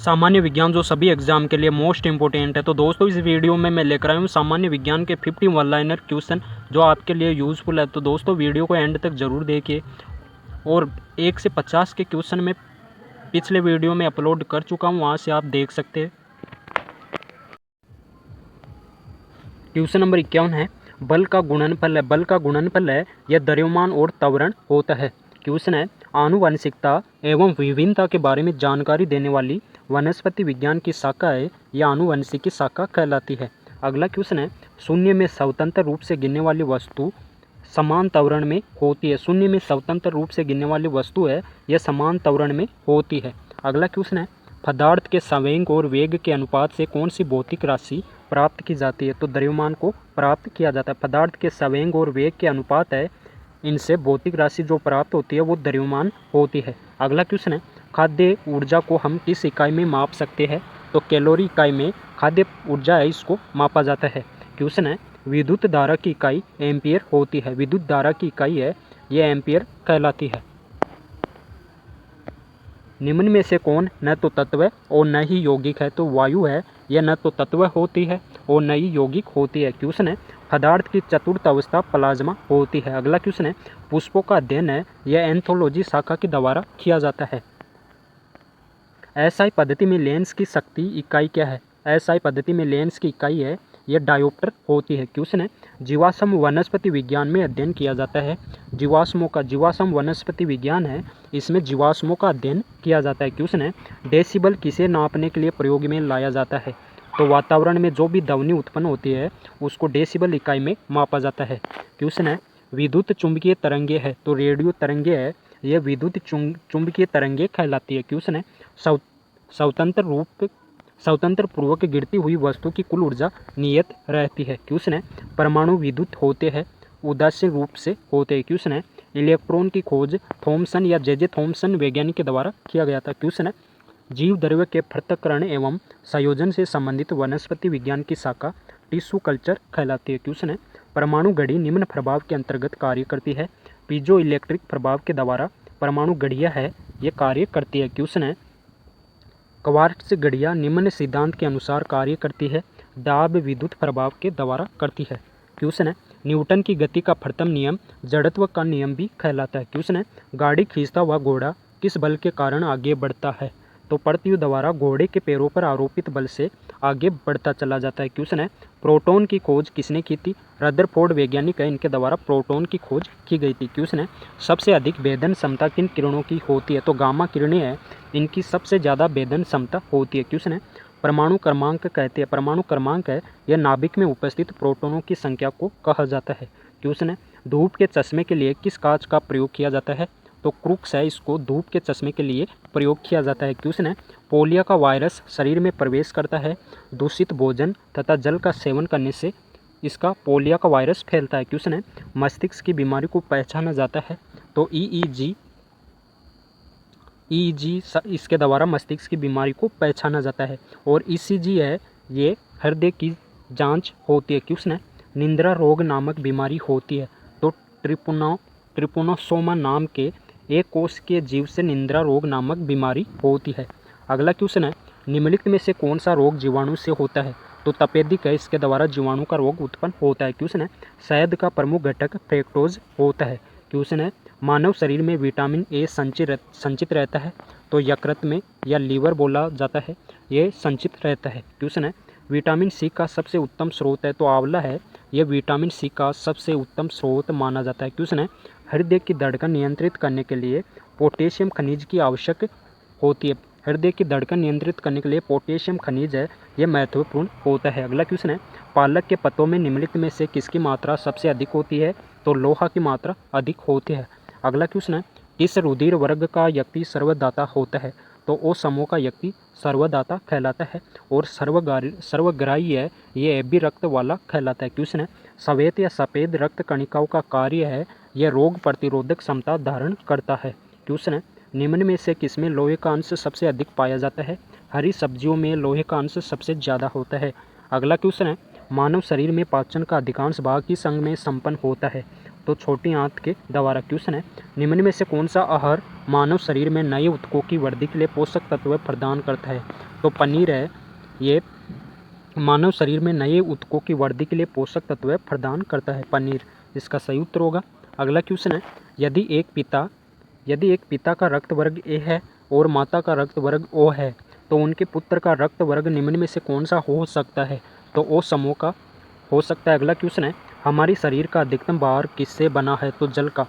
सामान्य विज्ञान जो सभी एग्जाम के लिए मोस्ट इंपॉर्टेंट है। तो दोस्तों इस वीडियो में मैं लेकर आया हूँ सामान्य विज्ञान के 50 वन लाइनर क्वेश्चन जो आपके लिए यूज़फुल है। तो दोस्तों वीडियो को एंड तक ज़रूर देखिए। और 1 से 50 के क्वेश्चन में पिछले वीडियो में अपलोड कर चुका हूँ, वहाँ से आप देख सकते हैं। क्वेश्चन नंबर 51 है, बल का गुणनफल है। बल का गुणनफल है यह द्रव्यमान और त्वरण होता है। क्वेश्चन है, आनुवंशिकता एवं विभिन्नता के बारे में जानकारी देने वाली वनस्पति विज्ञान की शाखा है यह आनुवंशिकी शाखा कहलाती है। अगला क्वेश्चन है, शून्य में स्वतंत्र रूप से गिनने वाली वस्तु समान त्वरण में होती है। शून्य में स्वतंत्र रूप से गिनने वाली वस्तु है यह समान त्वरण में होती है। अगला क्वेश्चन है, पदार्थ के संवेग और वेग के अनुपात से कौन सी भौतिक राशि प्राप्त की जाती है। तो द्रव्यमान को प्राप्त किया जाता है। पदार्थ के संवेग और वेग के अनुपात है, इनसे भौतिक राशि जो प्राप्त होती है वो द्रव्यमान होती है। अगला क्वेश्चन है, खाद्य ऊर्जा को हम किस इकाई में माप सकते हैं। तो कैलोरी इकाई में खाद्य ऊर्जा है इसको मापा जाता है। क्वेश्चन है, विद्युत धारा की इकाई एम्पियर होती है। विद्युत धारा की इकाई है ये एम्पियर कहलाती है। निम्न में से कौन न तो तत्व और न ही यौगिक है। तो वायु है यह न तो तत्व होती है और न ही यौगिक होती है। क्वेश्चन है, पदार्थ की चतुर्थ अवस्था प्लाज्मा होती है। अगला क्वेश्चन है, पुष्पों का अध्ययन है यह एंथोलॉजी शाखा के द्वारा किया जाता है। एसआई पद्धति में लेंस की शक्ति इकाई क्या है। एसआई पद्धति में लेंस की इकाई है यह डायोप्टर होती है। क्वेश्चन है, जीवाश्म वनस्पति विज्ञान में अध्ययन किया जाता है। जीवाश्म वनस्पति विज्ञान है, इसमें जीवाश्मों का अध्ययन किया जाता है। क्वेश्चन है, डेसिबल किसे नापने के लिए प्रयोग में लाया जाता है। तो वातावरण में जो भी ध्वनि उत्पन्न होती है उसको डेसिबल इकाई में मापा जाता है। क्वेश्चन है, विद्युत चुंबकीय तरंगे है। तो रेडियो तरंगे है यह विद्युत चुंबकीय तरंगे कहलाती है। क्वेश्चन है, स्वतंत्र पूर्वक गिरती हुई वस्तु की कुल ऊर्जा नियत रहती है। क्वेश्चन है, परमाणु विद्युत होते हैं उदासीन रूप से होते हैं। क्वेश्चन है, इलेक्ट्रॉन की खोज थॉमसन या जे थॉमसन वैज्ञानिक के द्वारा किया गया था। क्वेश्चन है, जीव द्रव्य के पृथक्करण एवं संयोजन से संबंधित वनस्पति विज्ञान की शाखा टिश्यू कल्चर कहलाती है। क्वेश्चन है, परमाणु घड़ी निम्न प्रभाव के अंतर्गत कार्य करती है। पीजो इलेक्ट्रिक प्रभाव के द्वारा परमाणु घड़ियाँ है ये कार्य करती है। क्वेश्चन है, क्वार्ट्ज घड़ियाँ निम्न सिद्धांत के अनुसार कार्य करती है। दाब विद्युत प्रभाव के द्वारा करती है। क्वेश्चन है, न्यूटन की गति का प्रथम नियम जड़त्व का नियम भी कहलाता है। क्वेश्चन है, गाड़ी खींचता हुआ घोड़ा किस बल के कारण आगे बढ़ता है। तो पृथ्वी द्वारा घोड़े के पैरों पर आरोपित बल से आगे बढ़ता चला जाता है। क्वेश्चन है, प्रोटॉन की खोज किसने की थी। रदरफोर्ड वैज्ञानिक है, इनके द्वारा प्रोटॉन की खोज की गई थी। क्वेश्चन है, सबसे अधिक भेदन क्षमता किन किरणों की होती है। तो गामा किरणें हैं, इनकी सबसे ज़्यादा भेदन क्षमता होती है। क्वेश्चन है, परमाणु क्रमांक कहते हैं। परमाणु क्रमांक है यह नाभिक में उपस्थित प्रोटॉनों की संख्या को कहा जाता है। क्वेश्चन है, धूप के चश्मे के लिए किस कांच का प्रयोग किया जाता है। तो क्रूक्स है, इसको धूप के चश्मे के लिए प्रयोग किया जाता है। क्वेश्चन है, पोलियो का वायरस शरीर में प्रवेश करता है। दूषित भोजन तथा जल का सेवन करने से इसका पोलियो का वायरस फैलता है। क्वेश्चन है, मस्तिष्क की बीमारी को पहचाना जाता है। तो ईईजी इसके द्वारा मस्तिष्क की बीमारी को पहचाना जाता है। और ईसीजी है ये हृदय की जांच होती है। क्वेश्चन है, निंद्रा रोग नामक बीमारी होती है। तो ट्रिपोनोसोमा नाम के एक कोश के जीव से निंद्रा रोग नामक बीमारी होती है। अगला क्वेश्चन है, निम्नलिखित में से कौन सा रोग जीवाणु से होता है। तो तपेदिक है, इसके द्वारा जीवाणु का रोग उत्पन्न होता है। क्वेश्चन है, शहद का प्रमुख घटक फ्रैक्टोज होता है। क्वेश्चन है, मानव शरीर में विटामिन ए संचित रहता है। तो यकृत में या लीवर बोला जाता है, ये संचित रहता है। क्वेश्चन है, विटामिन सी का सबसे उत्तम स्रोत है। तो आंवला है यह विटामिन सी का सबसे उत्तम स्रोत माना जाता है। क्वेश्चन है, हृदय की धड़कन नियंत्रित करने के लिए पोटेशियम खनिज की आवश्यक होती है। हृदय की धड़कन नियंत्रित करने के लिए पोटेशियम खनिज है यह महत्वपूर्ण होता है। अगला क्वेश्चन है, पालक के पत्तों में निम्नलिखित में से किसकी मात्रा सबसे अधिक होती है। तो लोहा की मात्रा अधिक होती है। अगला क्वेश्चन है, किस रुधिर वर्ग का व्यक्ति सर्वदाता होता है। तो ओ समूह का व्यक्ति सर्वदाता कहलाता है। और सर्वग्राही है ये एबी रक्त वाला कहलाता है। क्वेश्चन है, श्वेत या सफ़ेद रक्त कणिकाओं का कार्य है यह रोग प्रतिरोधक क्षमता धारण करता है। क्वेश्चन है, निम्न में से किसमें लोहे का अंश सबसे अधिक पाया जाता है। हरी सब्जियों में लोहे का अंश सबसे ज़्यादा होता है। अगला क्वेश्चन है, मानव शरीर में पाचन का अधिकांश भाग किस अंग में संपन्न होता है। तो छोटी आंत के द्वारा। क्वेश्चन है, निम्न में से कौन सा आहार मानव शरीर में नए ऊतकों की वृद्धि के लिए पोषक तत्व प्रदान करता है। तो पनीर है ये मानव शरीर में नए ऊतकों की वृद्धि के लिए पोषक तत्व प्रदान करता है पनीर, इसका सही उत्तर होगा। अगला क्वेश्चन है, यदि एक पिता का रक्त वर्ग ए है और माता का रक्त वर्ग ओ है तो उनके पुत्र का रक्त वर्ग निम्न में से कौन सा हो सकता है? तो ओ समूह का हो सकता है। अगला क्वेश्चन है, हमारी शरीर का अधिकतम भार किससे बना है? तो जल का।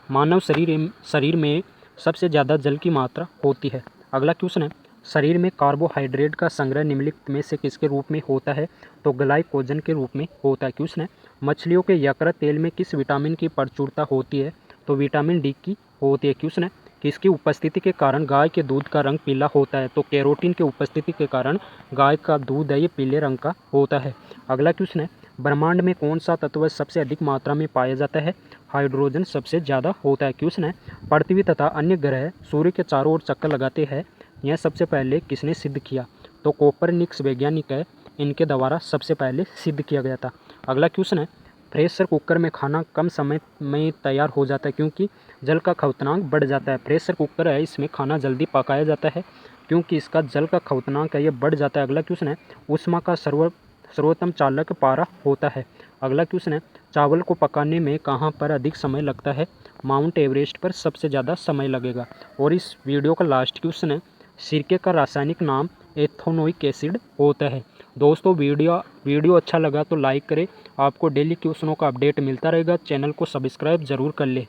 मानव शरीर में सबसे ज़्यादा जल की मात्रा होती है। अगला क्वेश्चन है, शरीर में कार्बोहाइड्रेट का संग्रह निम्नलिखित में से किसके रूप में होता है? तो ग्लाइकोजन के रूप में होता है। क्वेश्चन है, मछलियों के यकृत तेल में किस विटामिन की प्रचुरता होती है? तो विटामिन डी की होती है। क्वेश्चन है, किसकी उपस्थिति के कारण गाय के दूध का रंग पीला होता है? तो कैरोटीन के उपस्थिति के कारण गाय का दूध है ये पीले रंग का होता है। अगला क्वेश्चन है, ब्रह्मांड में कौन सा तत्व सबसे अधिक मात्रा में पाया जाता है? हाइड्रोजन सबसे ज़्यादा होता है। क्वेश्चन है, पृथ्वी तथा अन्य ग्रह सूर्य के चारों ओर चक्कर लगाते हैं, यह सबसे पहले किसने सिद्ध किया? तो कोपरनिकस वैज्ञानिक है, इनके द्वारा सबसे पहले सिद्ध किया गया था। अगला क्वेश्चन है, प्रेशर कुकर में खाना कम समय में तैयार हो जाता है क्योंकि जल का खपतनाक बढ़ जाता है। प्रेशर कुकर है इसमें खाना जल्दी पकाया जाता है क्योंकि इसका जल का खपतनाक है ये बढ़ जाता है। अगला क्वेश्चन है, ऊष्मा का सर्वोत्तम चालक पारा होता है। अगला क्वेश्चन है, चावल को पकाने में कहाँ पर अधिक समय लगता है? माउंट एवरेस्ट पर सबसे ज़्यादा समय लगेगा। और इस वीडियो का लास्ट क्वेश्चन है, सिरके का रासायनिक नाम एथेनोइक एसिड होता है। दोस्तों वीडियो अच्छा लगा तो लाइक करें, आपको डेली क्वेश्चनों का अपडेट मिलता रहेगा। चैनल को सब्सक्राइब ज़रूर कर लें।